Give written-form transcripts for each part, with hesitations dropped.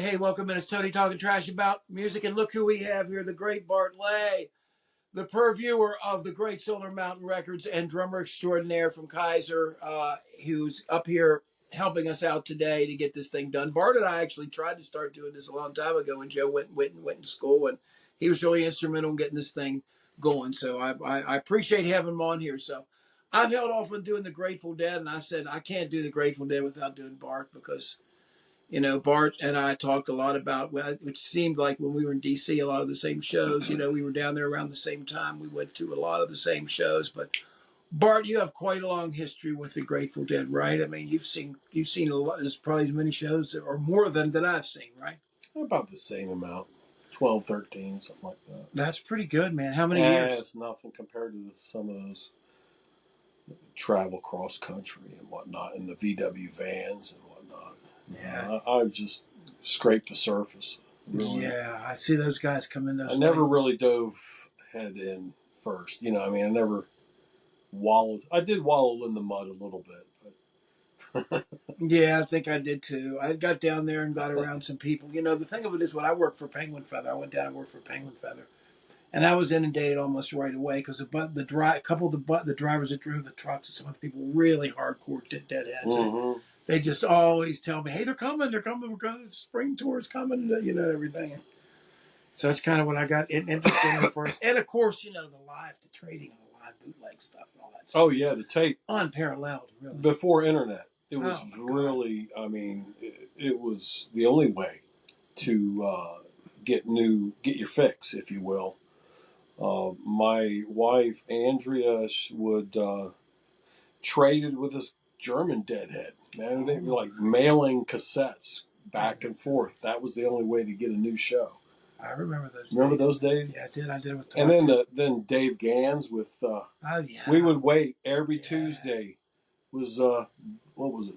Hey, welcome in. It's Tony talking trash about music. And look who we have here, the great Bart Lay, the purveyor of the great Solar Mountain Records and drummer extraordinaire from Kaiser, who's up here helping us out today to get this thing done. Bart and I actually tried to start doing this a long time ago when Joe went to school, and he was really instrumental in getting this thing going. So I appreciate having him on here. So I've held off on doing the Grateful Dead, and I said I can't do the Grateful Dead without doing Bart because Bart and I talked a lot about, which seemed like when we were in D.C., a lot of the same shows. We were down there around the same time. We went to a lot of the same shows. But Bart, you have quite a long history with the Grateful Dead, right? I mean, you've seen a lot. There's probably as many shows or more than I've seen, right? About the same amount, 12, 13, something like that. That's pretty good, man. How many years? It's nothing compared to some of those travel cross country and whatnot, and the VW vans and whatnot. Yeah, I've just scraped the surface. Really. Yeah, I see those guys come in those. I never really dove head in first. I never wallowed. I did wallow in the mud a little bit, but yeah, I think I did too. I got down there and got around some people. The thing of it is, when I worked for Penguin Feather, I went down and worked for Penguin Feather, and I was inundated almost right away because a couple of the drivers that drove the trucks and some of the people really hardcore deadheads. mm-hmm. They just always tell me, "Hey, they're coming. We're going. The spring tour's coming. Everything." And so that's kind of what I got interested in first, and of course, the trading of the live bootleg stuff and all that stuff. Oh yeah, the tape Unparalleled, really. Before internet. It was really, it was the only way to get your fix, if you will. My wife, Andrea, would traded with this German deadhead. Man, they were like mailing cassettes back and forth. That was the only way to get a new show. I remember those days. Remember those days? Yeah, I did. I did with Tom. And then Dave Gans with, we would wait every Tuesday. Was what was it?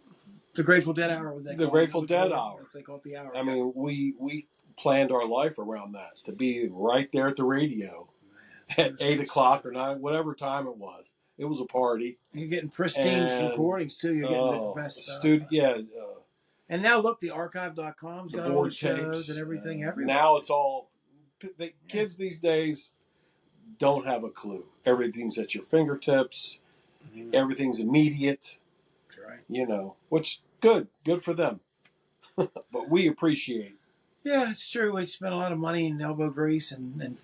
The Grateful Dead Hour. The Grateful Dead Hour. They call it the hour. I mean, we planned our life around that to be right there at the radio at 8 o'clock or 9, whatever time it was. It was a party. You're getting pristine recordings too. You're getting the best stuff. And now look, the archive.com's got all the shows and everything everywhere. Now it's all kids these days don't have a clue. Everything's at your fingertips. Everything's immediate. That's right. Which good for them. But we appreciate. Yeah, it's true. We spent a lot of money in elbow grease and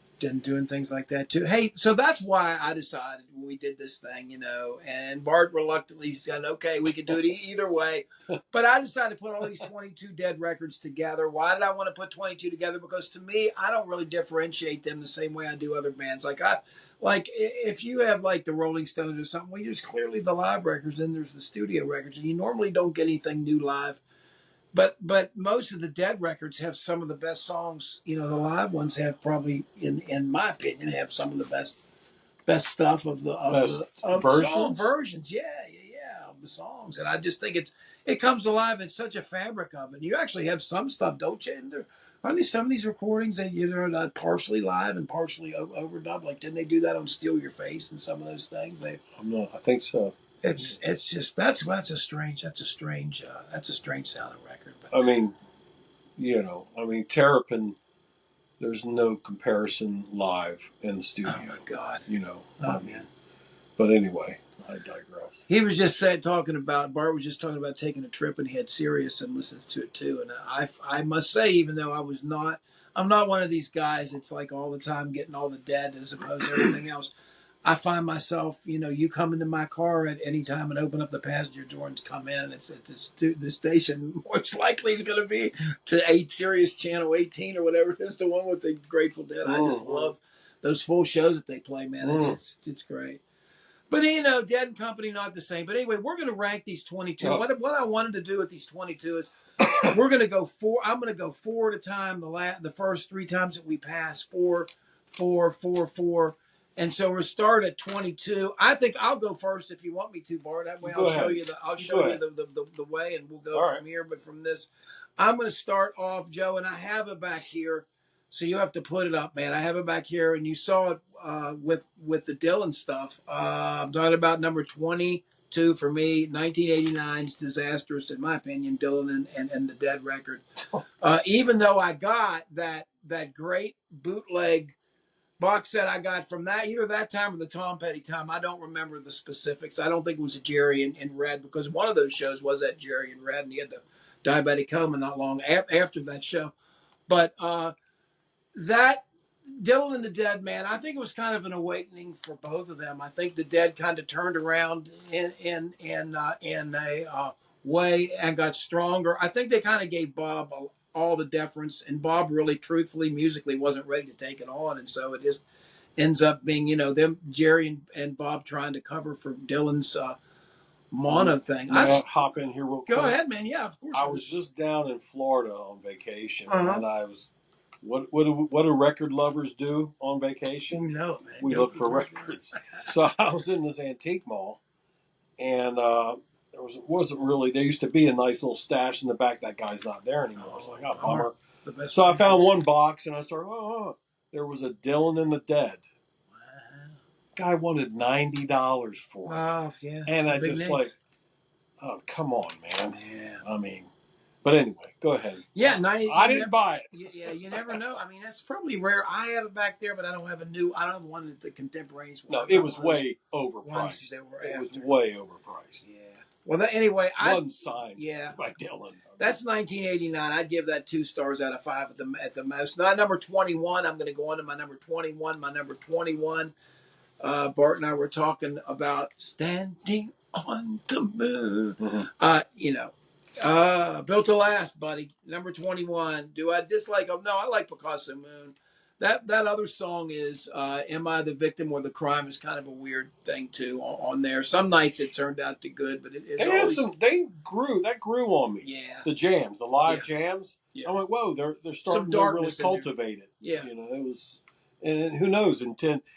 doing things like that too. Hey, so that's why I decided when we did this thing, and Bart reluctantly said, okay, we could do it either way. But I decided to put all these 22 Dead records together. Why did I want to put 22 together? Because to me, I don't really differentiate them the same way I do other bands. Like if you have like the Rolling Stones or something, well, there's clearly the live records, and there's the studio records, and you normally don't get anything new live. But most of the Dead records have some of the best songs. The live ones have probably, in my opinion, have some of the best stuff of the song versions. Yeah, of the songs. And I just think it comes alive in such a fabric of it. You actually have some stuff, don't you? And aren't some of these recordings that are partially live and partially overdubbed? Like, didn't they do that on Steal Your Face and some of those things? I think so. It's just that's a strange sounding record. But, Terrapin, there's no comparison live in the studio. Oh my God! Man. But anyway, I digress. He was just Bart was just talking about taking a trip, and he had Sirius and listened to it too. And I must say, even though I'm not one of these guys that's like all the time getting all the Dead as opposed to everything else. I find myself, you come into my car at any time and open up the passenger door and come in, and it's at the station. Most likely is going to be to Sirius Channel 18 or whatever it is, the one with the Grateful Dead. I just love those full shows that they play, man. It's great. But Dead and Company not the same. But anyway, we're going to rank these 22. Oh. What I wanted to do with these 22 is we're going to go four. I'm going to go four at a time. The first three times that we pass, 4, 4, 4, 4. And so we'll start at 22. I think I'll go first if you want me to, Bart. That way I'll show you the way, and we'll go from here. But from this, I'm going to start off, Joe, and I have it back here. So you have to put it up, man. I have it back here, and you saw it with the Dylan stuff. I'm talking about number 20, two for me. 1989's disastrous, in my opinion, Dylan and the Dead record. Even though I got that great bootleg box set I got from that, either that time or the Tom Petty time. I don't remember the specifics. I don't think it was a Jerry in Red, because one of those shows was at Jerry in Red, and he had the diabetic coma not long after that show. But that Dylan and the Dead, man, I think it was kind of an awakening for both of them. I think the Dead kind of turned around in a way and got stronger. I think they kind of gave Bob all the deference, and Bob really, truthfully, musically wasn't ready to take it on, and so it just ends up being, them Jerry and Bob trying to cover for Dylan's mono thing. May I hop in here real quick? Go ahead, man. Yeah, of course. I was just down in Florida on vacation, and I was. What do record lovers do on vacation? You know it, man. We look for records. So I was in this antique mall, and there wasn't really. There used to be a nice little stash in the back. That guy's not there anymore. It's like, oh, bummer. So I found one box, and I started. There was a Dylan and the Dead. Wow. Guy wanted $90 for it. Oh yeah. And I just names. Oh, come on, man. Yeah. I mean. But anyway, go ahead. Yeah, I didn't buy it. Yeah, you never know. I mean, that's probably rare. I have it back there, but I don't have I don't have one at the contemporaneous one. No, it was way overpriced. It was way overpriced. Yeah. Well, anyway, one signed by Dylan. That's 1989. I'd give that 2 stars out of 5 at the most. Not number 21. I'm going to go on to my number 21. My number 21. Bart and I were talking about Standing on the Moon. Mm-hmm. Built to Last, buddy. Number 21. Do I dislike them? No, I like Picasso Moon. That other song is Am I the Victim or the Crime is kind of a weird thing too on there. Some nights it turned out to good, but they grew on me. Yeah. The jams, the live jams. Yeah. I'm like, whoa, they're starting to really cultivate it. Yeah. It was, and who knows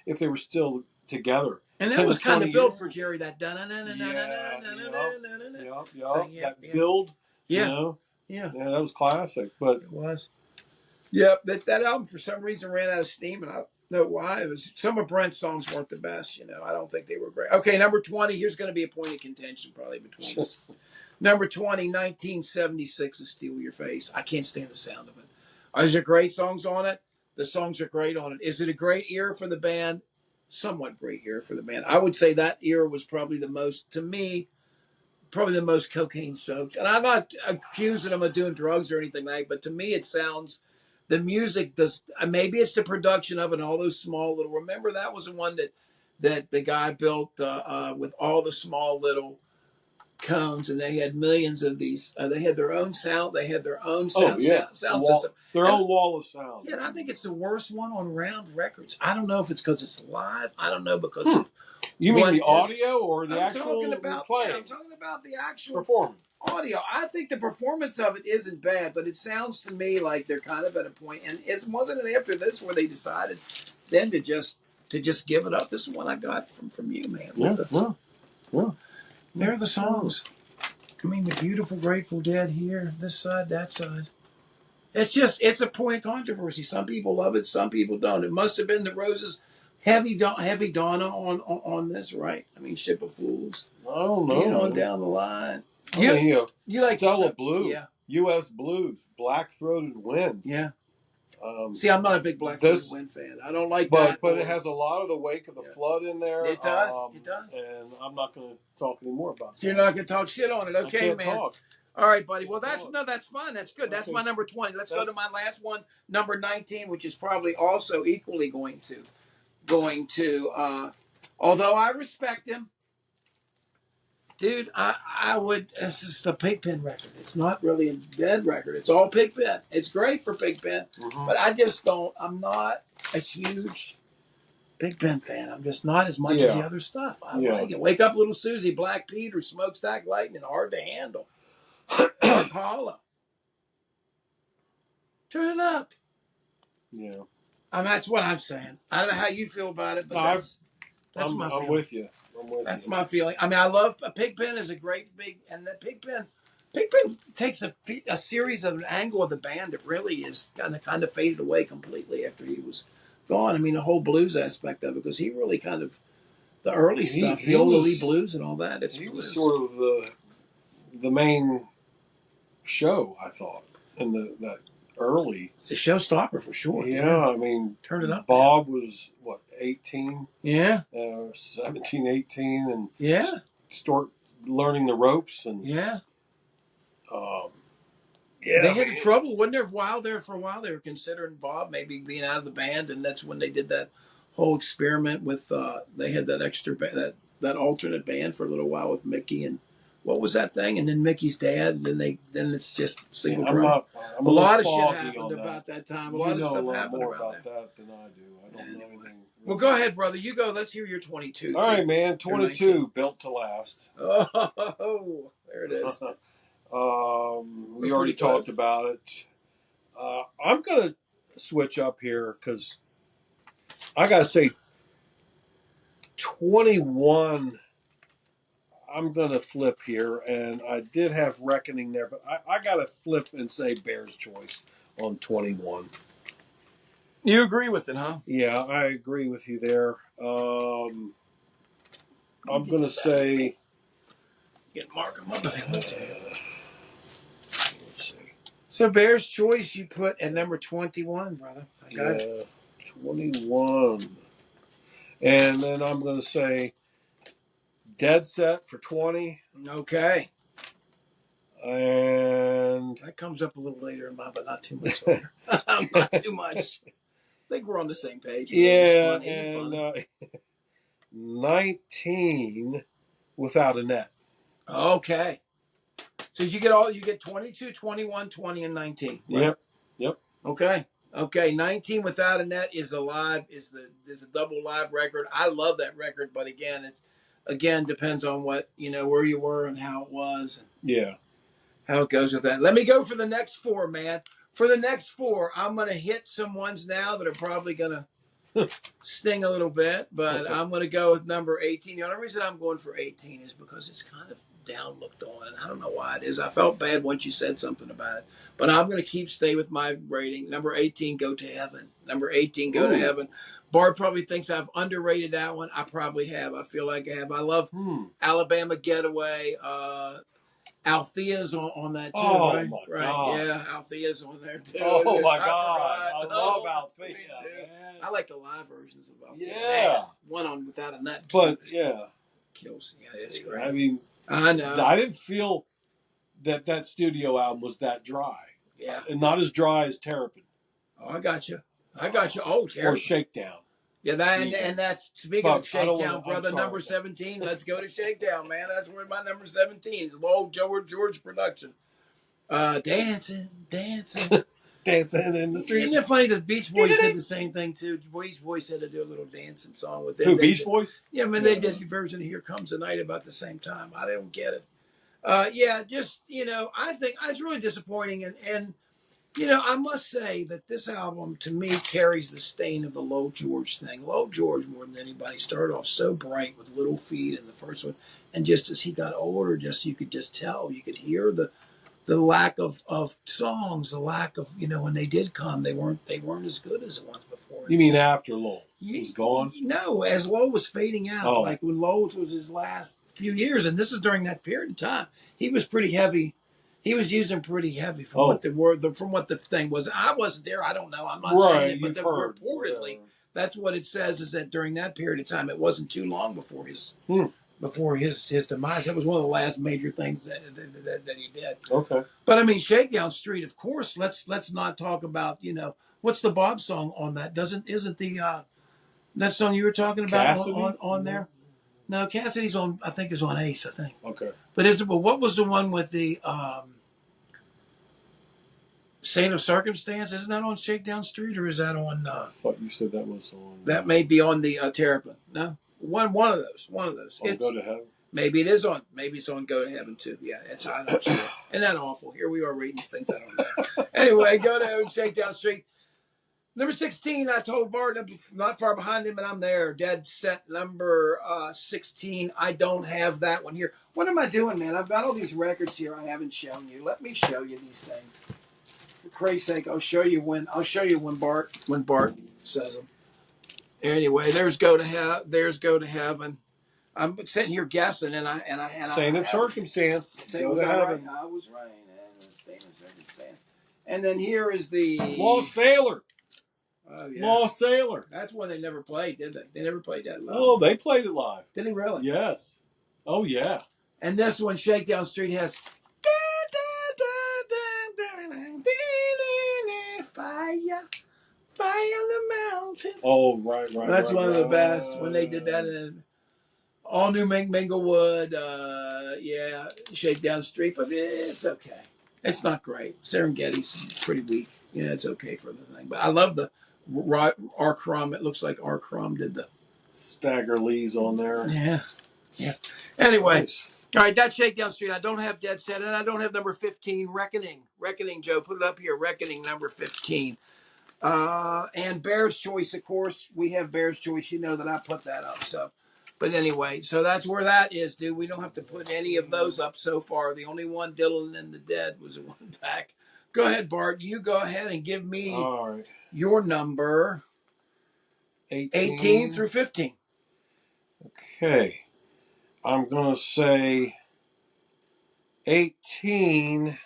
if they were still together. And that was kind of built for Jerry, that that build. Yeah. Yeah, that was classic. But it was. Yeah, but that album for some reason ran out of steam, and I don't know why. It was some of Brent's songs weren't the best. I don't think they were great. Okay, number 20. Here's going to be a point of contention probably between us. Number 20, 1976 is Steal Your Face. I can't stand the sound of it. Is there great songs on it? The songs are great on it. Is it a great era for the band? Somewhat great era for the band. I would say that era was probably the most cocaine soaked. And I'm not accusing them of doing drugs or anything like that, but to me it sounds, the music does, maybe it's the production of it and all those small little, remember that was the one that the guy built with all the small little cones, and they had millions of these. They had their own sound. They had their own sound system. Their own wall of sound. Yeah, and I think it's the worst one on Round Records. I don't know if it's because it's live. I don't know because of. You mean the audio or the actual playing? I'm talking about the actual performance. Audio. I think the performance of it isn't bad, but it sounds to me like they're kind of at a point, and wasn't it after this where they decided then to just give it up? This is one I got from you, man. Yeah. They're the songs. I mean, the beautiful Grateful Dead here, this side, that side. It's a point of controversy. Some people love it, some people don't. It must have been the Roses' heavy Donna on this, right? I mean, Ship of Fools. I don't know. On down the line. You like Stella Blue, yeah. U.S. Blues, Black Throated Wind. Yeah. See, I'm not a big Black Throated Wind fan. I don't like that. But it has a lot of the Wake of the Flood in there. It does. It does. And I'm not going to talk anymore about that. So you're not going to talk shit on it. Okay, I can't talk. All right, buddy. Well, that's fun. That's good. That's my number 20. Let's go to my last one, number 19, which is probably also equally going to although I respect him, dude, I would. This is the Pigpen record. It's not really a Dead record. It's all Pigpen. It's great for Pigpen, but I just don't. I'm not a huge Pigpen fan. I'm just not as much as the other stuff. I like it. Wake Up Little Susie, Black Peter, Smokestack Lightning, Hard to Handle, Dark Hollow. Turn it up. Yeah. That's what I'm saying. I don't know how you feel about it, but that's my feeling. I'm with you. That's my feeling. I mean, I love Pigpen is a great big, and that Pigpen takes a series of an angle of the band that really is kind of faded away completely after he was gone. I mean, the whole blues aspect of it, because he really kind of the early stuff, the old Lee blues and all that. He was sort of the main show, I thought, in that early. It's a showstopper for sure. Yeah, I mean, turn it up. Bob was what, 18? Yeah, 17, 18, and start learning the ropes and they had trouble, wasn't there? For a while, they were considering Bob maybe being out of the band, and that's when they did that whole experiment with. They had that extra that alternate band for a little while with Mickey and what was that thing? And then Mickey's dad. And then it's just single drum. A lot of shit happened about that time. A lot of stuff happened more about that than I do. I don't know anything. Well, go ahead, brother. You go. Let's hear your 22. All right, man. 22, built to last. Oh, there it is. We already talked about it. I'm going to switch up here because I got to say 21, I'm going to flip here. And I did have Reckoning there, but I got to flip and say Bear's Choice on 21. You agree with it, huh? Yeah, I agree with you there. I'm going to say... Get Mark him up if you want to. So Bear's Choice you put at number 21, brother. I got it. 21. And then I'm going to say Dead Set for 20. Okay. And that comes up a little later in mine, but not too much later. Not too much. I think we're on the same page. Yeah, and 19 Without a Net. Okay. So you get 22, 21, 20, and 19. Right? Yep. Okay. 19 Without a Net is is a double live record. I love that record, but again depends on what where you were and how it was. Yeah. How it goes with that. Let me go for the next four, man. For the next four, I'm gonna hit some ones now that are probably gonna sting a little bit, but I'm gonna go with number 18. The only reason I'm going for 18 is because it's kind of down looked on, and I don't know why it is. I felt bad once you said something about it, but I'm going to stay with my rating. Number 18, Go to Heaven. Number 18, Go to Heaven. Bart probably thinks I've underrated that one. I probably have. I feel like I have. I love Alabama Getaway. Althea's on that too, right? My God. Yeah, Althea's on there too. Oh my God, I love Althea. I like the live versions of Althea. Yeah, one on Without a Nut. But kills. Yeah, it's great. I mean, I know. I didn't feel that studio album was that dry. Yeah, and not as dry as Terrapin. Oh, I got you. Oh, Terrapin. Or Shakedown. Yeah, and that's speaking of Shakedown, brother. Number 17. Let's go to Shakedown, man. That's where my number 17 is. Low George production. Dancing, dancing in the street. Isn't it funny that Beach Boys did the same thing too? Beach Boys had to do a little dancing song with them. Who, Beach Boys? Yeah, they did the version of Here Comes the Night about the same time. I don't get it. I think it's really disappointing, and I must say that this album, to me, carries the stain of the Low George thing. Low George, more than anybody, started off so bright with Little Feat in the first one. And just as he got older, you could just tell. You could hear the lack of songs, the lack of, when they did come, they weren't as good as the ones before. You mean after Low was gone? No, as Low was fading out. Like when Low was his last few years, and this is during that period of time, he was pretty heavy. He was using pretty heavy from what the thing was. I wasn't there. I don't know. I'm not saying it, but reportedly, that's what it says. Is that during that period of time, it wasn't too long before his demise. That was one of the last major things that he did. Okay. But I mean, Shakedown Street, of course. Let's not talk about what's the Bob song on that? Isn't the that song you were talking about on there? No, Cassidy's on. I think is on Ace. I think. Okay. But what was the one with the Saint of Circumstance? Isn't that on Shakedown Street, or is that on? I thought you said that was on. That may be on the Terrapin. No, one of those. Go to Heaven. Maybe it is on. Maybe it's on Go to Heaven too. Yeah, it's I don't sure. Isn't that awful? Here we are reading things I don't know. Anyway, Go to Heaven, Shakedown Street. Number 16, I told Bart, I'm not far behind him, and I'm there. Dead Set number 16. I don't have that one here. What am I doing, man? I've got all these records here I haven't shown you. Let me show you these things. For Christ's sake, I'll show you when Bart says them. Anyway, there's Go to Heaven. I'm sitting here guessing, and Saint of circumstance. Go was to I right? heaven. I was right. And Saint of circumstance. And then here is the Lost Sailor. Oh yeah, Lost Sailor. that's one they never played, did they? They never played that live. Oh, they played it live. Did he really? Yes. Oh yeah. And this one, Shakedown Street, has fire, fire on the mountain. Oh right. That's one of the best when they did that in all new Minglewood. Yeah, Shakedown Street, but it's okay. It's not great. Serengeti's pretty weak. Yeah, it's okay for the thing. But I love the R. Crumb. It looks like R. Crumb did the Stagger Lee's on there. Yeah. Anyway, Nice. all right, that's Shakedown Street. I don't have Dead Set, and I don't have number 15, Reckoning. Reckoning, Joe, put it up here. Reckoning, number 15. And Bear's Choice, of course. We have Bear's Choice. You know that I put that up. So, but anyway, so that's where that is, dude. We don't have to put any of those up so far. The only one, Dylan and the Dead, was a one back. Go ahead, Bart. You go ahead and give me your number 18 through 15. Okay. I'm going to say 18.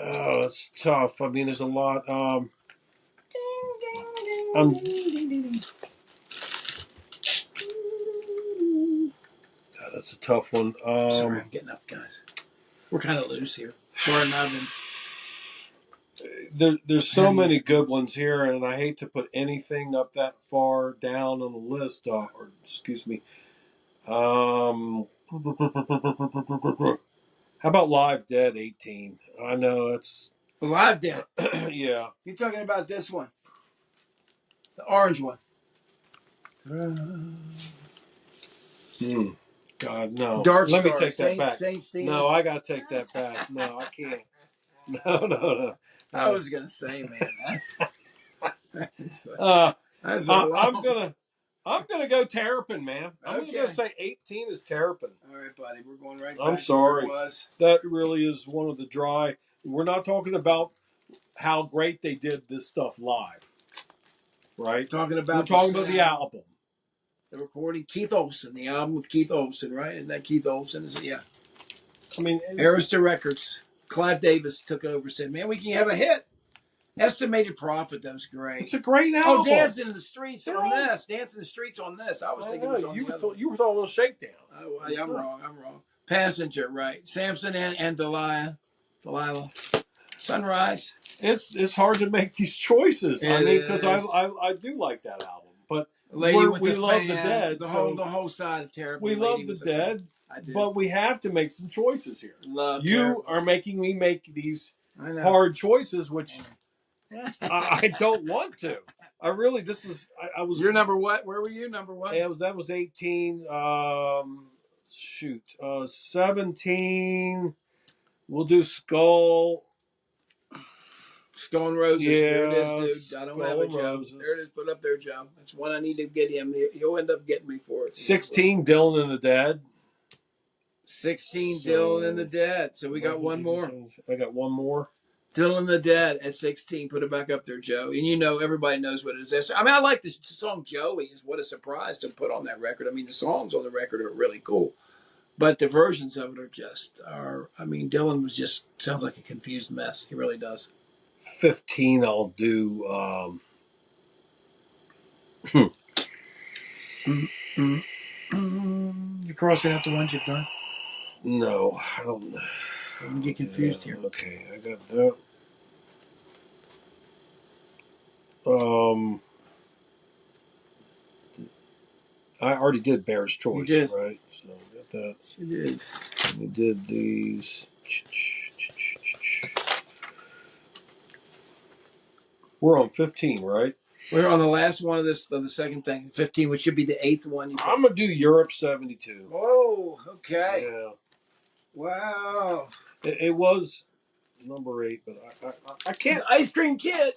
Oh, it's tough. I mean, there's a lot. God, that's a tough one. Sorry, I'm getting up, guys. We're kind of loose here. Sorry, there's so many good ones here, and I hate to put anything up that far down on the list. Or excuse me. How about Live Dead 18? I know it's Live Dead. Yeah. You're talking about this one, the orange one. God, no. Dark Let Star. me take that back. Saint No, I got to take that back. No, I can't. No. I was gonna say, man, that's I'm gonna go Terrapin, man. I'm Okay. gonna say 18 is Terrapin. All right, buddy. We're going right. I'm back sorry. To where it was. That really is one of the dry. We're not talking about how great they did this stuff live, right? We're talking about the album. The recording, Keith Olsen, the album with Keith Olsen, right? And that Keith Olsen is yeah. I mean, Arista Records. Clive Davis took over, said, "Man, we can have a hit." Estimated Profit, that was great. It's a great album. Oh, Dancing in the Streets on this. Dancing in the Streets on this. I was thinking it was on the other. You were talking about Shakedown. I'm wrong. Passenger, right. Samson and Delilah. Sunrise. It's hard to make these choices. Because I do like that album. But we love the Dead. The whole side of Terror. We love the Dead. But we have to make some choices here. You are making me make these hard choices, which I don't want to. I really, I was. Your number what? Where were you? Number what? That was 18. 17. We'll do Skull. Skull and Roses. Yeah, there it is, dude. I don't have it, Joe. There it is. Put up there, Joe. That's one I need to get him. He'll end up getting me for it. 16, Dylan and the Dead. 16, Dylan and the Dead. So we got one more. I got one more. Dylan and the Dead at 16. Put it back up there, Joe. And everybody knows what it is. I mean, I like the song Joey. Is what a surprise to put on that record. I mean, the songs on the record are really cool. But the versions of it Dylan was just, sounds like a confused mess. He really does. 15, I'll do. You're crossing out the ones you've done? No, I don't know. I'm get confused here. Okay, I got that. I already did Bear's Choice, right? So I got that. You did. We did these. We're on 15, right? We're on the last one of the second thing, 15, which should be the eighth one. I'm going to do Europe 72. Oh, okay. Yeah. Wow. It was number 8, but I can't. Ice Cream Kid.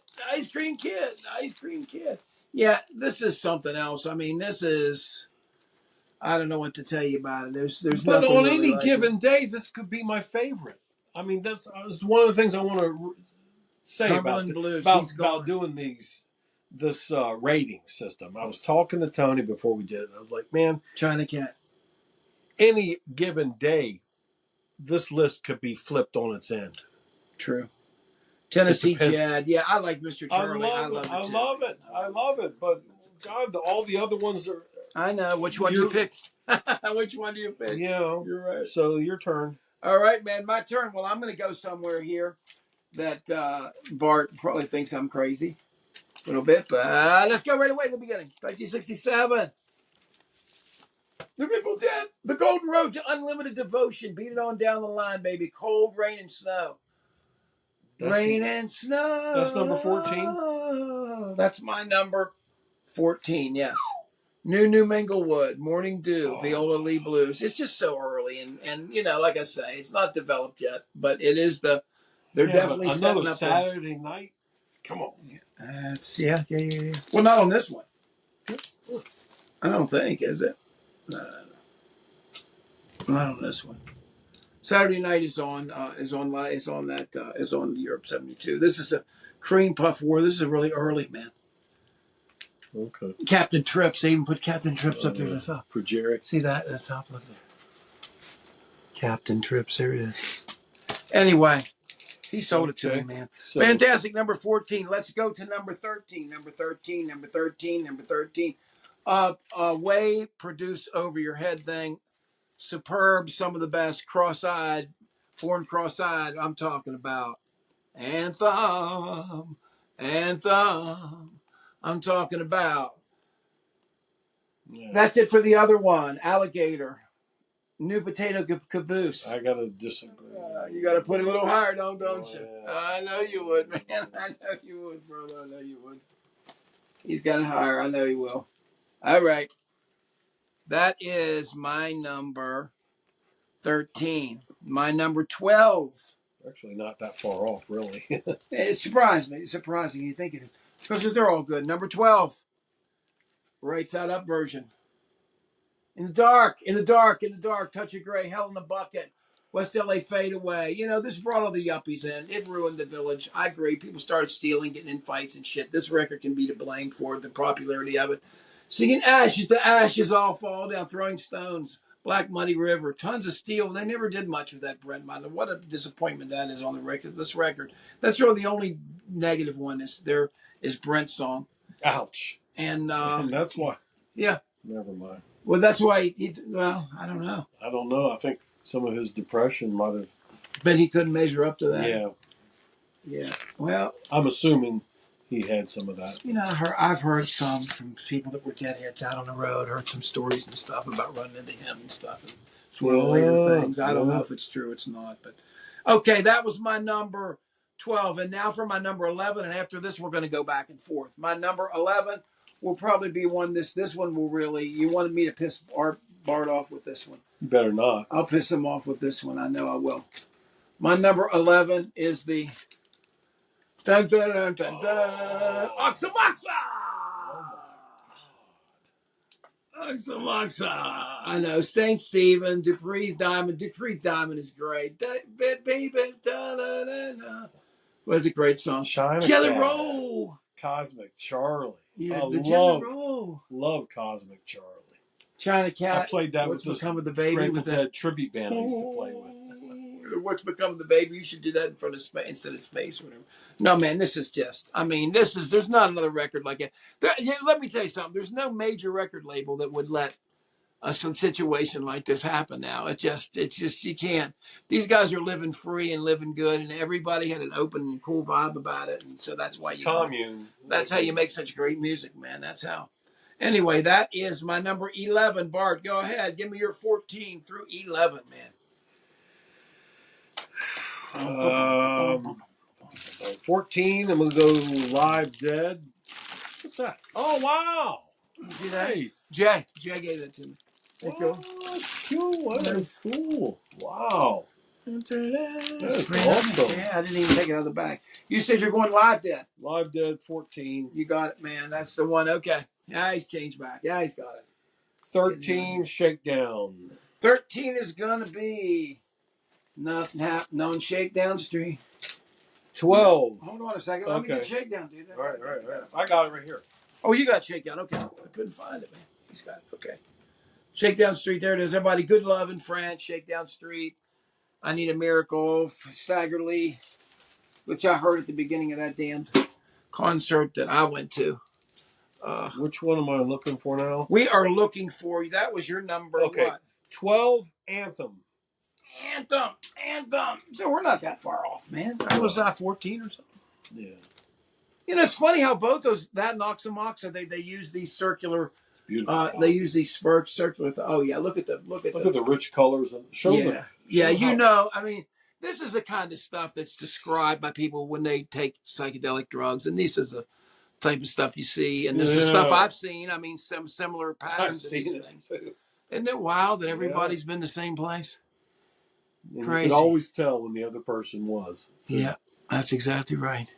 Yeah, this is something else. I mean, I don't know what to tell you about it. There's but nothing on really any given day, this could be my favorite. I mean, that's one of the things I want to say about doing these this rating system. I was talking to Tony before we did it. I was like, man, China Cat. any given day, this list could be flipped on its end. True. Tennessee Chad. Yeah, I like Mr. Charlie. I love it. I love it. But God, all the other ones are. I know. Which one do you pick? Which one do you pick? Yeah, you're right. So your turn. All right, man. My turn. Well, I'm going to go somewhere here that Bart probably thinks I'm crazy a little bit, but let's go right away to the beginning. 1967. The Grateful Dead. The Golden Road to Unlimited Devotion. Beat it on down the line, baby. Cold, rain, and snow. Rain and snow. That's number 14? That's my number 14, yes. New Minglewood, Morning Dew, Viola Lee Blues. It's just so early, and you know, like I say, it's not developed yet, but it is the. They're definitely another setting up Saturday night. Come on. Yeah. Well, not on this one. I don't think, is it? No. Not on this one. Saturday night is on Europe 72. This is a Cream Puff War. This is really early, man. Okay. Captain Trips. They even put Captain Trips up there at the top. For Jerry. See that at the top? Look there. Captain Trips. There it is. Anyway, he sold it to me, man. So, fantastic. Number 14. Let's go to number 13. Number 13. Way produce over your head thing. Superb. Some of the best. Cross-eyed. Born cross-eyed. I'm talking about. Anthem. I'm talking about. Yeah. That's it for the other one. Alligator. New Potato Caboose. I got to disagree. You got to put it a little higher, don't you? I know you would, man. I know you would, brother. I know you would. He's got it higher. I know he will. All right. That is my number 13. My number 12. Actually, not that far off, really. It surprised me. It's surprising you think it is. Because they're all good. Number 12. Right Side Up version. In the dark, touch of gray, hell in a bucket, West LA fade away. You know, this brought all the yuppies in. It ruined the village. I agree. People started stealing, getting in fights and shit. This record can be to blame for the popularity of it. Singing Ashes, the ashes all fall down, throwing stones. Black Muddy River, tons of steel. They never did much with that, Brent Miner. What a disappointment that is on the record. This record. That's really the only negative one is Brent's song. Ouch. And that's why. Yeah. Never mind. Well, that's why I don't know. I think some of his depression might have. But he couldn't measure up to that. Yeah. Yeah. Well, I'm assuming he had some of that. You know, I've heard some from people that were deadheads out on the road, heard some stories and stuff about running into him and stuff. And it's one of the later things. I don't know if it's true, it's not. But okay, that was my number 12. And now for my number 11. And after this, we're going to go back and forth. My number 11 will probably be one. This one will really. You wanted me to piss Bart off with this one. You better not. I'll piss him off with this one. I know I will. My number 11 is the dun dun dun dun dun Oxamoxa. Oxamoxa. I know. St. Stephen, Dupree's Diamond. Dupree's Diamond is great. Baby, was a great song. Jelly Roll. Cosmic Charlie. Yeah, the Jelly Roll. Love Cosmic Charlie. China Cat. I played that What's with this Become of the Baby Grateful with that Dead tribute band I used to play with. What's Become of the Baby? You should do that in front of space instead of space or whatever. No, man, this is just. I mean, there's not another record like it. Let me tell you something. There's no major record label that would let some situation like this happen now. It's just you can't. These guys are living free and living good, and everybody had an open and cool vibe about it, and so that's why you commune. That's how you make such great music, man. That's how. Anyway, that is my number 11. Bart, go ahead. Give me your 14 through 11, man. 14. I'm gonna go Live Dead. What's that? Oh wow! Nice. Jay gave that to me. Cool. That's cool. Wow. That's awesome. Yeah, I didn't even take it out of the bag. You said you're going Live Dead. Live Dead 14. You got it, man. That's the one. Okay. Yeah, he's changed back. Yeah, he's got it. 13, Shakedown. 13 is gonna be Nothing Happened on Shakedown Street. 12. Hold on a second. Let me get Shakedown, dude. All right. I got it right here. Oh, you got Shakedown. Okay. I couldn't find it, man. He's got it. Okay. Shakedown Street. There it is. Everybody, Good Love in France. Shakedown Street. I Need a Miracle. Staggerly, which I heard at the beginning of that damned concert that I went to. Which one am I looking for now? We are looking for you. That was your number what? 12, Anthem. Anthem. So we're not that far off, man. That was 14 or something. Yeah. You know, it's funny how both those, that and Oxamoxa, they use these circular. Beautiful. They use these circular. Oh yeah, look at the rich colors and show them. Yeah, you know, I mean, this is the kind of stuff that's described by people when they take psychedelic drugs, and this is the type of stuff you see, and this is stuff I've seen. I mean, some similar patterns of these things. Too. Isn't it wild that everybody's been the same place? And crazy. You could always tell when the other person was. Yeah, that's exactly right.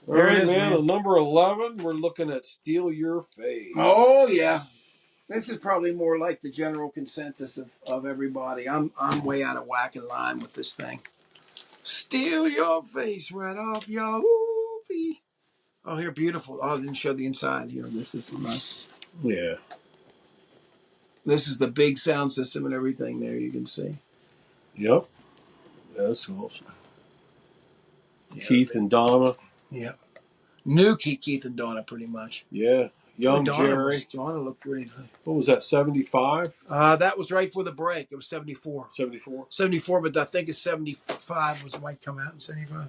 All right, man. Number 11, we're looking at Steal Your Face. Oh, yeah. This is probably more like the general consensus of everybody. I'm way out of whack in line with this thing. Steal your face right off your whoopee. Oh, here, beautiful. Oh, I didn't show the inside here. This is nice. Yeah. This is the big sound system and everything there, you can see. Yep. That's awesome. Yeah, Keith and Donna. Yeah. New Keith and Donna, pretty much. Yeah. Young Jerry. Donna looked pretty. What was that, 75? That was right for the break. It was 74. 74? 74, but I think it's 75 was might come out in 75.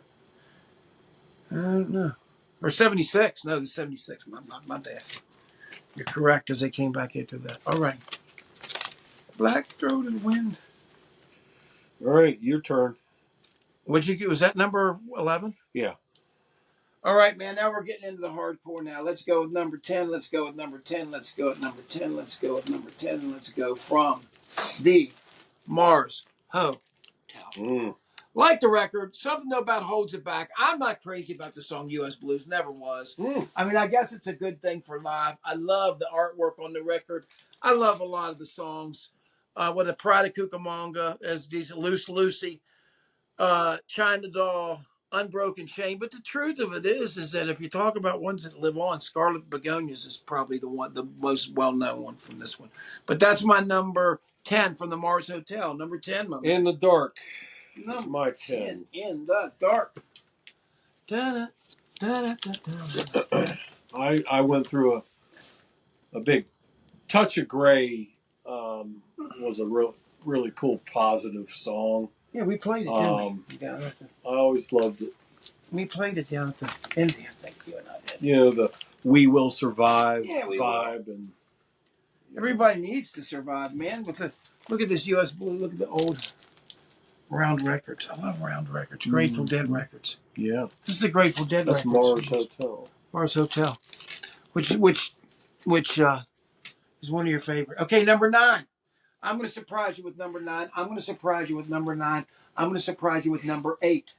I don't know. Or 76. No, it's 76. My bad. You're correct, because they came back into that. All right. Black Throat and Wind. All right, your turn. What'd you get? Was that number 11? Yeah. All right, man. Now we're getting into the hardcore now. Let's go with number 10. Let's go with number 10. Let's go with number 10. Let's go with number 10. And let's go from the Mars Hotel. Like the record, something about holds it back. I'm not crazy about the song U.S. Blues. Never was. I mean, I guess it's a good thing for live. I love the artwork on the record. I love a lot of the songs. With a Pride of Cucamonga, as these Loose Lucy, China Doll, Unbroken Chain. But the truth of it is that if you talk about ones that live on, Scarlet Begonias is probably the most well-known one from this one. But that's my number 10 from the Mars Hotel. Number 10, my man. In the Dark. Number my 10. In the Dark. I went through a big Touch of Grey. Was a really cool, positive song. Yeah, we played it, didn't we? Down at I always loved it. We played it down at the Indy, I think you and I did. You know, the We Will Survive vibe. And everybody needs to survive, man. Look at this U.S. Blue. Look at the old round records. I love round records. Grateful Dead records. Yeah. This is the Grateful Dead That's records. Mars Hotel. Mars Hotel. Which is one of your favorite. Okay, number 9. I'm going to surprise you with number 9. I'm going to surprise you with number 9. I'm going to surprise you with number 8.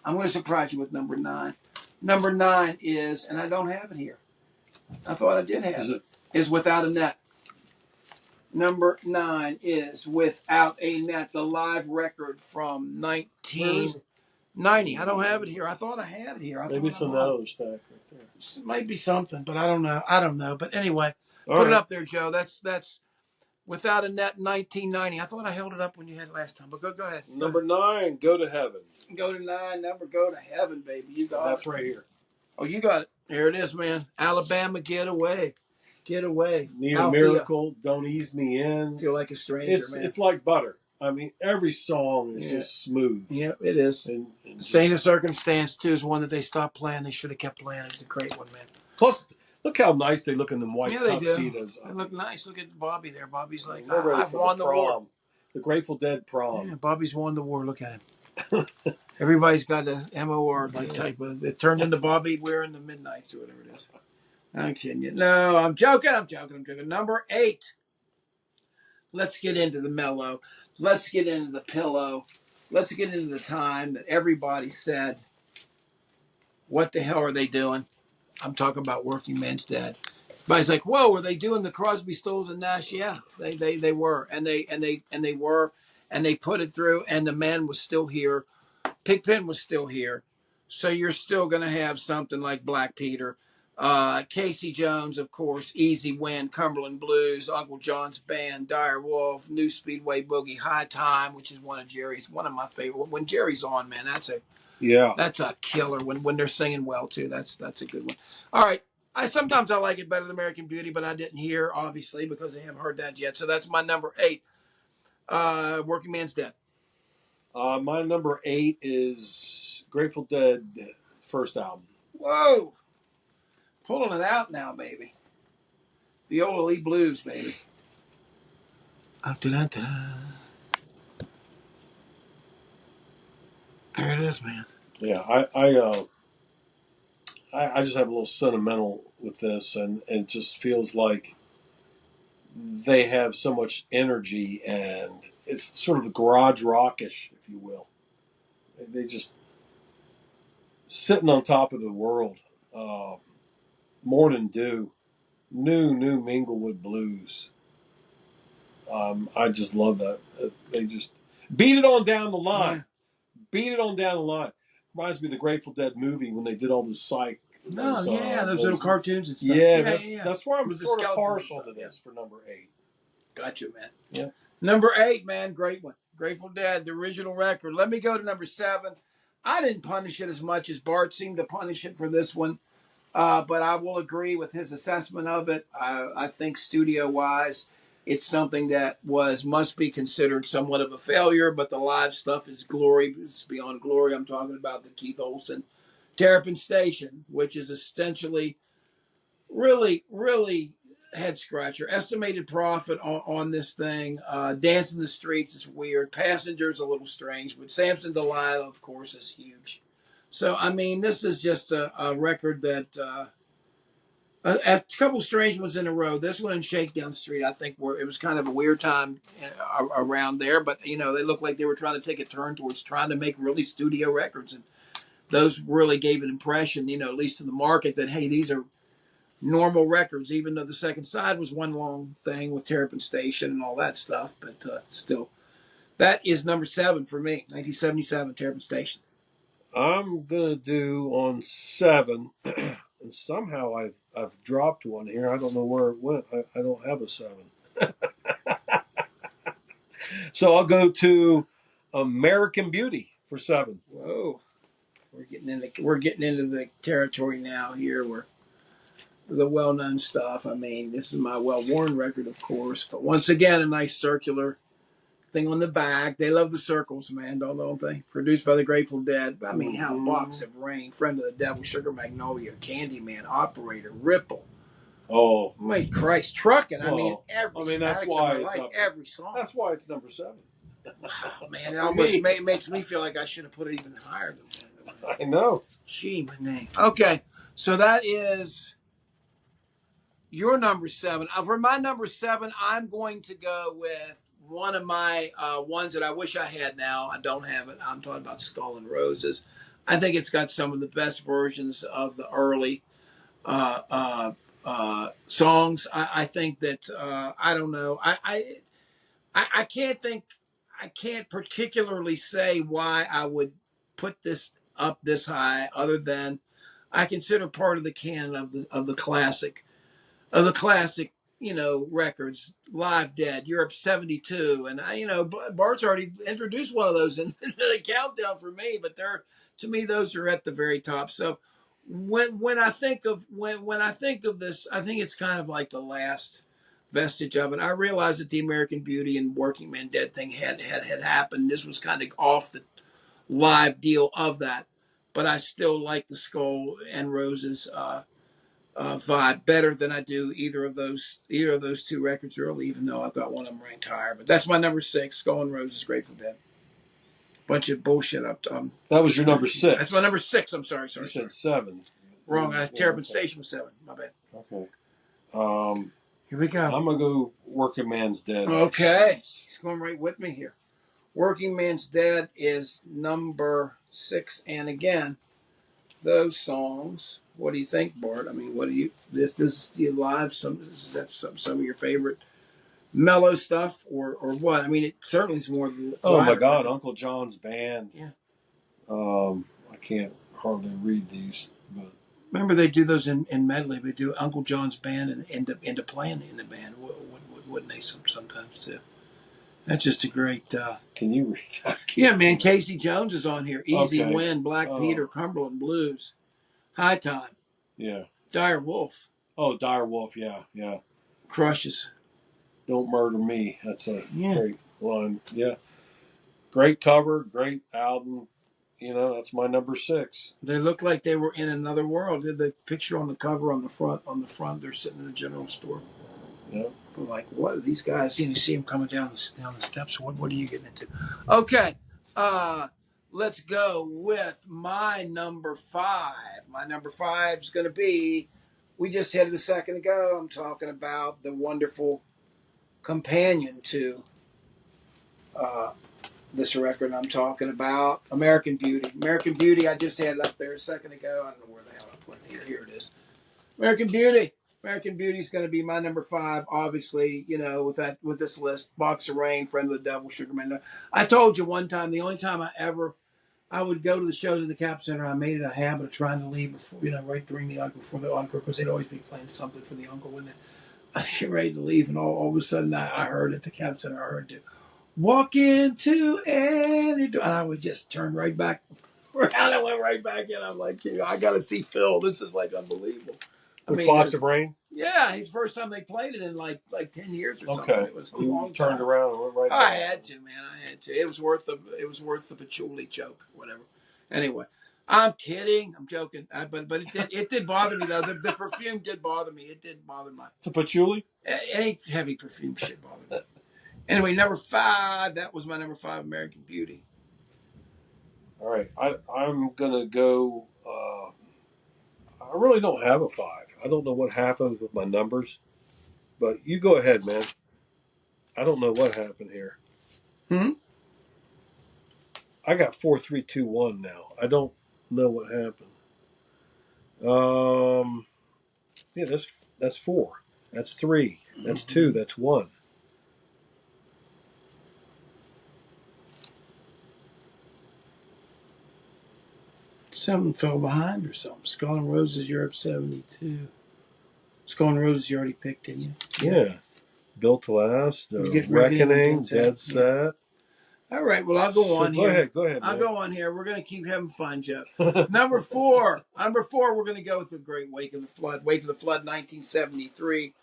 I'm going to surprise you with number 9. Number 9 is, and I don't have it here. I thought I did have it. Is Without a Net. Number 9 is Without a Net, the live record from 1990. I don't have it here. I thought I had it here. Maybe it's another stack right there. It might be something, but I don't know. But anyway, put it up there, Joe. That's Without a Net, 1990. I thought I held it up when you had it last time, but go ahead. Number 9, Go to Heaven. Go to 9, number Go to Heaven, baby. You got That's right here. Oh, you got it. There it is, man. Alabama, Get Away. Get Away. Need a Miracle, Don't Ease Me In. Feel Like a Stranger, man. It's like butter. I mean, every song is just smooth. Yeah, it is. And Saint of Circumstance, too, is one that they stopped playing. They should have kept playing. It's a great one, man. Plus, look how nice they look in them white tuxedos. They look nice. Look at Bobby there. Bobby's like, I've won the war. The Grateful Dead prom. Yeah, Bobby's won the war. Look at him. Everybody's got the MOR type of. It turned into Bobby wearing the Midnights or whatever it is. I'm kidding you. No, I'm joking. Number 8. Let's get into the mellow. Let's get into the pillow. Let's get into the time that everybody said, what the hell are they doing? I'm talking about Working Man's Dead. Everybody's like, whoa, were they doing the Crosby, Stills, and Nash? Yeah, they were. And they were. And they put it through, and the man was still here. Pigpen was still here. So you're still going to have something like Black Peter, Casey Jones, of course, Easy Win, Cumberland Blues, Uncle John's Band, Dire Wolf, New Speedway Boogie, High Time, which is one of my favorite. When Jerry's on, man, that's a killer. When they're singing well too, that's a good one. All right. Sometimes I like it better than American Beauty, but I didn't hear, obviously, because I haven't heard that yet. So that's my number 8. Working Man's Dead. My number 8 is Grateful Dead first album. Whoa. Pulling it out now, baby. Viola Lee Blues, baby. There it is, man. Yeah, I just have a little sentimental with this, and it just feels like they have so much energy, and it's sort of garage rockish, if you will. They just sitting on top of the world. Morning Dew, new Minglewood Blues. I just love that. They just beat it on down the line. Yeah. Beat it on down the line. Reminds me of the Grateful Dead movie when they did all those those little cartoons and stuff. Yeah, that's why I'm sort of partial to this for number 8. Gotcha, man. Yeah. Number 8, man, great one. Grateful Dead, the original record. Let me go to number 7. I didn't punish it as much as Bart seemed to punish it for this one, but I will agree with his assessment of it. I think studio-wise, it's something that must be considered somewhat of a failure, but the live stuff is glory. It's beyond glory. I'm talking about the Keith Olsen Terrapin Station, which is essentially really, really head scratcher. Estimated profit on this thing. Dance in the Streets is weird. Passengers a little strange, but Samson Delilah, of course, is huge. So, I mean, this is just a record that a couple strange ones in a row. This one and Shakedown Street, I think, it was kind of a weird time around there. But, they looked like they were trying to take a turn towards trying to make really studio records. And those really gave an impression, at least to the market, that, hey, these are normal records, even though the second side was one long thing with Terrapin Station and all that stuff. But still, that is number 7 for me, 1977, Terrapin Station. I'm gonna do on 7, and somehow I've dropped one here. I don't know where it went. I don't have a 7. So I'll go to American Beauty for 7. Whoa, we're getting into the territory now here where the well-known stuff. I mean, this is my well-worn record, of course, but once again, a nice circular thing on the back. They love the circles, man, don't they? Produced by the Grateful Dead. I mean, how Box of Rain, Friend of the Devil, Sugar Magnolia, Candyman, Operator, Ripple. Oh, my Christ, Trucking. I mean, that's why every song. That's why it's number 7. Oh, man, it almost makes me feel like I should have put it even higher than that. I know. Gee, my name. Okay, so that is your number 7. For my number 7, I'm going to go with one of my ones that I wish I had now. I don't have it. I'm talking about Skull and Roses. I think it's got some of the best versions of the early songs. I think that I don't know. I can't particularly say why I would put this up this high, other than I consider part of the canon of the classic records. Live Dead, Europe 72, and Bart's already introduced one of those in the countdown for me, but to me those are at the very top. So when I think of this, I think it's kind of like the last vestige of it. I realized that the American Beauty and Working Man Dead thing had happened. This was kind of off the live deal of that, but I still like the Skull and Roses vibe better than I do either of those 2 records early, even though I've got one of them ranked higher. But that's my number 6, Skull and Roses, Grateful Dead. Bunch of bullshit up. That was your number 6. That's my number 6. I'm sorry. You said 7. Wrong. Terrapin Station was 7. My bad. Okay. Here we go. I'm gonna go Working Man's Dead. Okay, he's going right with me here. Working Man's Dead is number 6, and again, those songs. What do you think, Bart? I mean, what do you? This is the live. Some of your favorite mellow stuff, or what? I mean, it certainly is more than. Oh my God, Uncle John's Band. Yeah. I can't. hardly read these, but Remember, they do those in medley. They do Uncle John's band and end up playing in the band, wouldn't they? Sometimes too. That's just a great. Can you read that? Yeah, man. Casey Jones is on here. Easy Okay. Win, Black Peter, Cumberland Blues, High Time, Yeah. Dire Wolf. Oh, Dire Wolf. Yeah, yeah. Crushes. Don't murder me. That's a great line. Yeah. Great cover. Great album. You know, that's my number 6. They look like they were in another world. The picture on the cover on the front, they're sitting in the general store. Yeah. But like, what are these guys? You see them coming down the steps. What are you getting into? Okay, let's go with my number 5. My number 5 is going to be. We just hit it a second ago. I'm talking about the wonderful companion to this record. I'm talking about American Beauty. American Beauty. I just had it up there a second ago. I don't know where the hell I put it here. Here it is. American Beauty. American Beauty is going to be my number 5. Obviously, you know, with this list, Box of Rain, Friend of the Devil, Sugar Man. I told you one time, the only time I would go to the shows at the Cap Center, I made it a habit of trying to leave before, you know, right during the encore, before the encore, because they'd always be playing something for the encore, wouldn't it? I was getting ready to leave, and all of a sudden, I heard at the Cap Center, I heard it. Walk into any door. And I would just turn right back around. I went right back in. I'm like, you know, I got to see Phil. This is like unbelievable. Which Box of Rain? Yeah, it's the first time they played it in like 10 years or something. Okay. It was a long time. Turned around and went right back. I had to, man. I had to. It was worth the patchouli choke, whatever. Anyway, I'm kidding. I'm joking. But it did bother me though. The perfume did bother me. It did bother my. The patchouli? Any heavy perfume shit bothered me. Anyway, number 5. That was my number 5, American Beauty. All right. I'm going to go. I really don't have a 5. I don't know what happened with my numbers. But you go ahead, man. I don't know what happened here. I got 4, 3, 2, 1 now. I don't know what happened. Yeah, that's 4. That's 3. That's 2. That's 1. Something fell behind or something. Skull and Roses, you're up 72. Skull and Roses, you already picked, didn't you? Yeah. Built to Last, Reckoning, Dead Set. All right, well, I'll go on here. Go ahead. I'll go on here. We're going to keep having fun, Jeff. Number 4, we're going to go with the great Wake of the Flood. Wake of the Flood, 1973.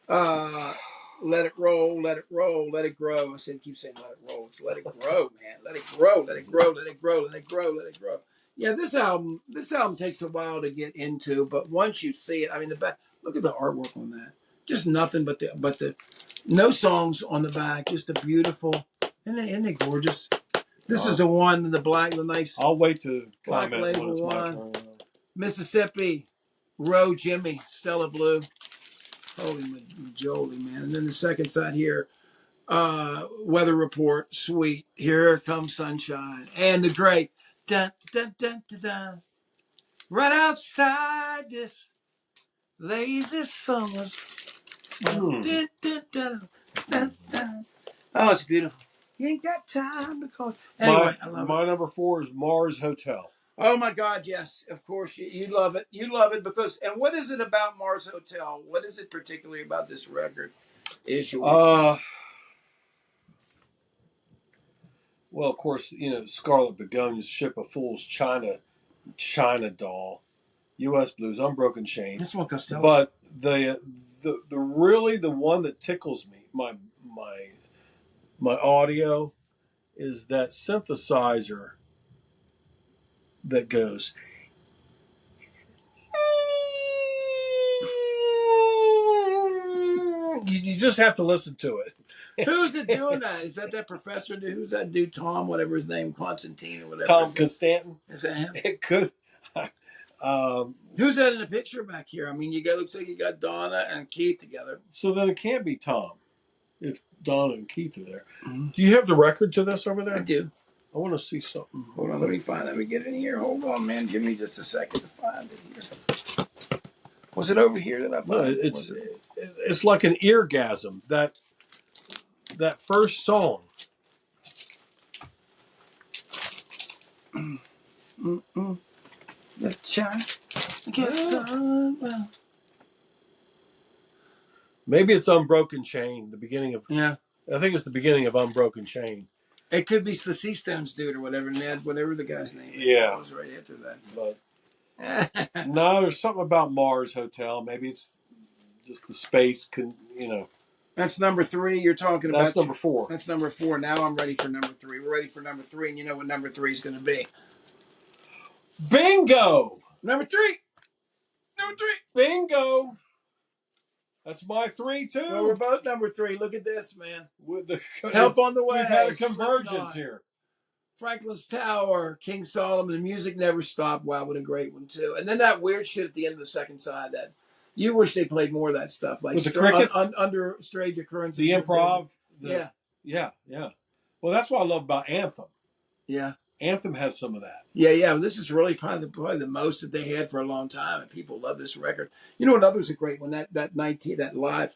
Let it roll, let it roll, let it grow. I keep saying let it roll. It's let it grow, man. Let it grow, let it grow, let it grow, let it grow, let it grow. Yeah, this album takes a while to get into, but once you see it, I mean, look at the artwork on that. Just nothing but the no songs on the back. Just a beautiful, isn't it gorgeous? This is the one, the nice. I'll wait to black comment label one. Mississippi, Row Jimmy, Stella Blue. Holy majoli, man. And then the second side here, Weather Report, Sweet, Here Comes Sunshine, and the great dun, dun, dun, dun, dun. Right outside this lazy summer's. Dun, dun, dun, dun, dun. Oh, it's beautiful. You ain't got time to call. Anyway, I love it. My number 4 is Mars Hotel. Oh my God, yes, of course you love it. You love it because, and what is it about Mars Hotel? What is it particularly about this record? Is yours? Well, of course, you know, Scarlet Begonias, Ship of Fools, China Doll, U.S. Blues, Unbroken Chain. That's what Costello. But the really the one that tickles me, my audio, is that synthesizer that goes. You just have to listen to it. Who's it doing that? Is that professor? Who's that dude? Tom, whatever his name, Constantine or whatever. Tom Constantin. Is that him? It could. Who's that in the picture back here? I mean, looks like you got Donna and Keith together. So then it can't be Tom, if Donna and Keith are there. Mm-hmm. Do you have the record to this over there? I do. I want to see something. Hold on, let me get in here. Hold on, man. Give me just a second to find it here. Was it over here that I found it? It's like an eargasm. That first song. The child gets on. Well. Maybe it's Unbroken Chain, the beginning of. Yeah. I think it's the beginning of Unbroken Chain. It could be the Sea Stones dude or whatever, Ned, whatever the guy's name is. Yeah. It was right after that. But no, there's something about Mars Hotel. Maybe it's just the space, That's number 3 you're talking about. That's number 4. That's number 4. Now I'm ready for number 3. We're ready for number 3, and you know what number 3 is going to be. Bingo! Number 3! Number 3! Bingo! That's my 3, too. Well, we're both number 3. Look at this, man. Help on the way. We've had a convergence here. Franklin's Tower, King Solomon, the music never stopped. Wow, what a great one, too. And then that weird shit at the end of the second side that you wish they played more of that stuff. Like with the crickets? Under strange occurrences. The improv. Yeah. Well, that's what I love about Anthem. Yeah. Anthem has some of that. Yeah. This is really probably the most that they had for a long time, and people love this record. You know what other's a great one? That live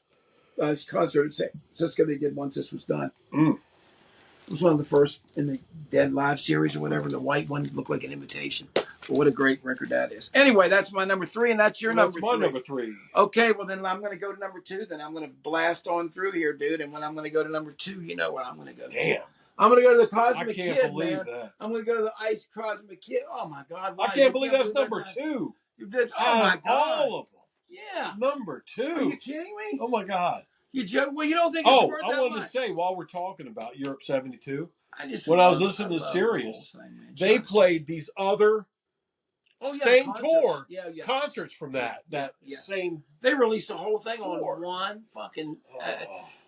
concert at San Francisco they did once this was done. It was one of the first in the Dead Live series or whatever. The white one looked like an invitation. But what a great record that is. Anyway, that's my number 3, and that's your number 3. That's my number 3. Okay, well, then I'm going to go to number 2. Then I'm going to blast on through here, dude. And when I'm going to go to number 2, you know what I'm going to go to. Damn. I'm going to go to the Cosmic Kid, man. I can't believe that. I'm going to go to the Ice Cosmic Kid. Oh, my God. I can't believe that's number 2. You did? Oh, my God. All of them. Yeah. Number 2. Are you kidding me? Oh, my God. You don't think it's worth that much? I wanted to say, while we're talking about Europe 72, when I was listening to Sirius, they played these other same tour concerts from that same. They released the whole thing on one fucking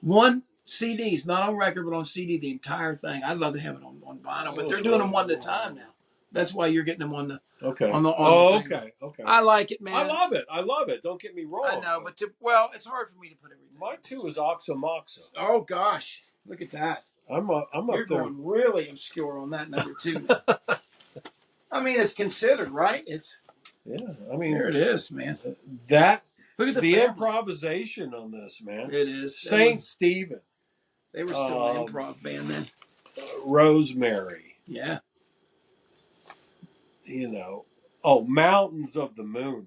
one CDs, not on record, but on CD, the entire thing. I'd love to have it on vinyl, but they're doing them one at a time now. That's why you're getting them on the okay. I like it, man. I love it. Don't get me wrong. I know, but it's hard for me to put everything. My 2 is Oxa Moxa. Oh gosh, look at that. I'm up You're there. going really obscure on that number 2. I mean, it's considered, right? It's there it is, man. Look at the improvisation on this, man. It is Saint Stephen. They were still an improv band then. Rosemary. Yeah. Mountains of the Moon.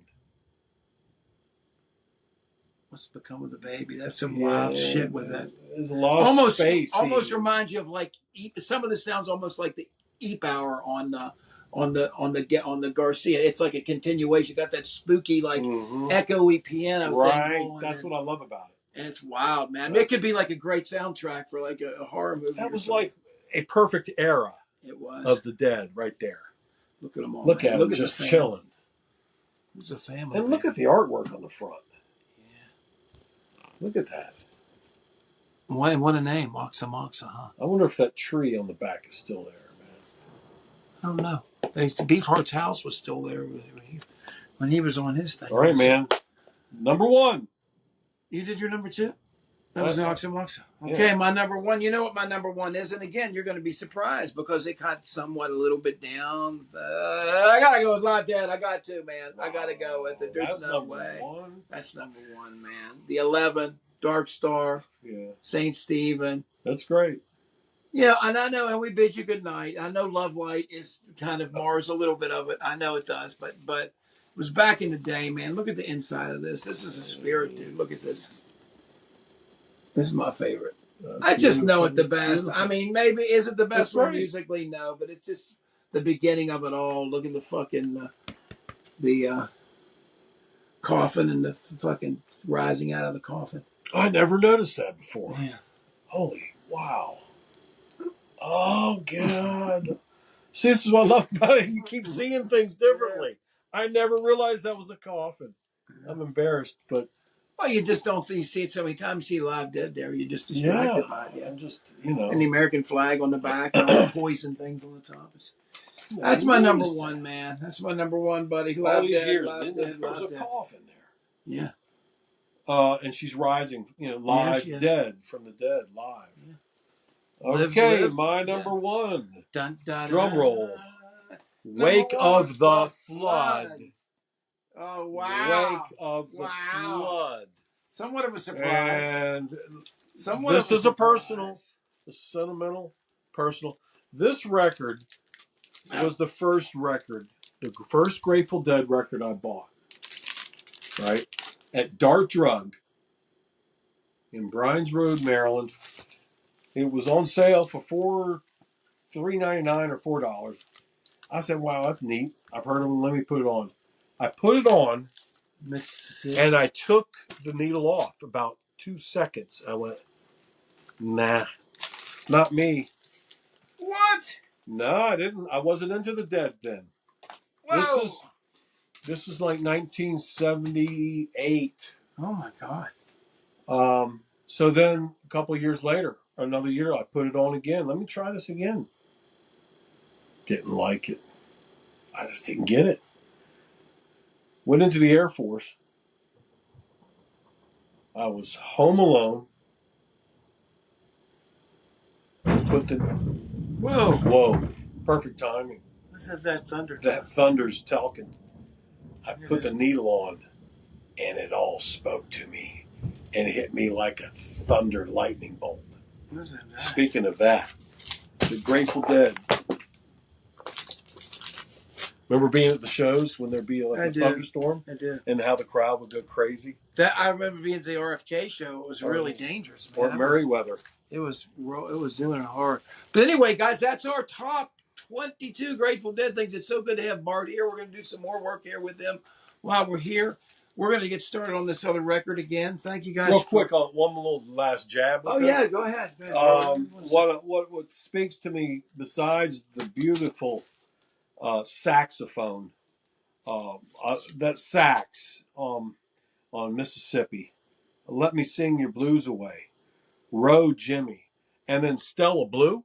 What's become of the baby? That's some wild shit with that. There's a lot of space. Almost reminds you of like some of this sounds almost like the Eep Hour on the Garcia. It's like a continuation. You got that spooky echoey piano thing. That's what I love about it. And it's wild, man. It could be like a great soundtrack for like a horror movie. That was like a perfect era. It was of the Dead right there. Look at them all. Look at them just chilling. It's a family. And look at the artwork on the front. Yeah. Look at that. What a name, Moxa Moxa, huh? I wonder if that tree on the back is still there, man. I don't know. Beefheart's house was still there when he was on his thing. All right, man. Number 1. You did your number 2? That was Moxa Moxa. Okay, my number 1. You know what my number 1 is? And again, you're going to be surprised because it got somewhat a little bit down. I got to go with Live Dead. I got to, man. I got to go with it. There's no way. That's number 1, man. The 11, Dark Star, St. Stephen. That's great. Yeah, and I know, and we bid you good night. I know Love Light is kind of mars a little bit of it. I know it does, but it was back in the day, man. Look at the inside of this. This is a spirit, dude. Look at this. This is my favorite. I just know it the best. Beautiful. I mean, maybe is it the best one musically? No, but it's just the beginning of it all. Look at the fucking the coffin and the fucking rising out of the coffin. I never noticed that before. Yeah. Holy wow. Oh God. See, this is what I love about it. You keep seeing things differently. I never realized that was a coffin. I'm embarrassed, but. Well, you just don't think you see it so many times. You see Live Dead there. You're just distracted by it. I'm just, And the American flag on the back and all the poison things on the top. That's my number 1, man. That's my number 1, buddy. All these years, there was a coffin there. Yeah. And she's rising, live, dead from the dead, live. Yeah. Okay, my number 1. Dun, dun, drum roll. Wake of the Flood. Oh, wow. Wake of the Flood. Somewhat of a surprise. And this is a personal, a sentimental, personal. This record was the first record the first Grateful Dead record I bought, right, at Dart Drug in Bryan's Road, Maryland. It was on sale for $3.99 or $4. I said, "Wow, that's neat. I've heard of them. Let me put it on." I put it on, Mississippi. and I took the needle off about 2 seconds. I went, "Nah, not me." What? No, I didn't. I wasn't into the Dead then. Whoa. This was like 1978. Oh my God. So then a couple of years later, another year, I put it on again. Let me try this again. Didn't like it. I just didn't get it. Went into the Air Force. I was home alone. Put the whoa, perfect timing. Listen to that thunder. That thunder's talking. I put the needle on, and it all spoke to me, and it hit me like a thunder lightning bolt. Listen to that. Speaking of that, the Grateful Dead. Remember being at the shows when there'd be like a thunderstorm? I do. And how the crowd would go crazy? I remember being at the RFK show. It was really dangerous, man. Or Merriweather. It was doing it hard. But anyway, guys, that's our top 22 Grateful Dead things. It's so good to have Bart here. We're going to do some more work here with them while we're here. We're going to get started on this other record again. Thank you guys. Real quick, on one little last jab. With this. Yeah, go ahead. What speaks to me, besides the beautiful saxophone, that sax on Mississippi, Let Me Sing Your Blues Away, Road Jimmy, and then Stella Blue.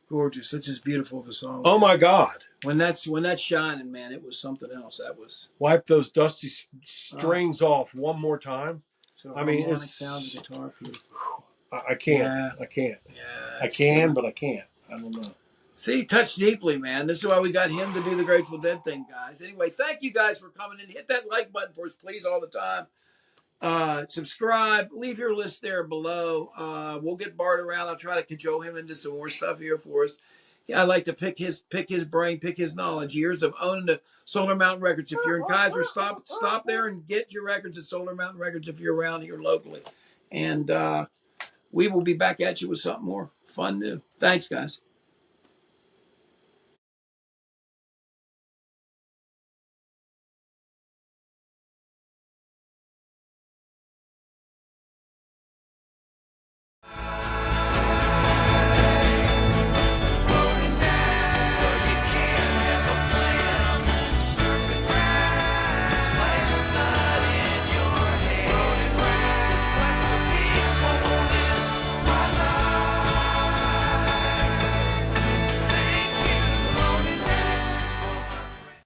Gorgeous. It's just beautiful of a song. Oh my God. When that's shining, man, it was something else. That was wipe those dusty strings off one more time. So I mean, it's sounds of guitar. I can't. Yeah. I can't. Yeah, I can, but I can't. I don't know. See, touch deeply, man. This is why we got him to do the Grateful Dead thing, guys. Anyway, thank you guys for coming in. Hit that like button for us, please, all the time. Subscribe. Leave your list there below. We'll get Bart around. I'll try to cajole him into some more stuff here for us. Yeah, I like to pick his brain, pick his knowledge. Years of owning the Solar Mountain Records. If you're in Kaiser, stop there and get your records at Solar Mountain Records if you're around here locally. And we will be back at you with something more fun new. Thanks, guys.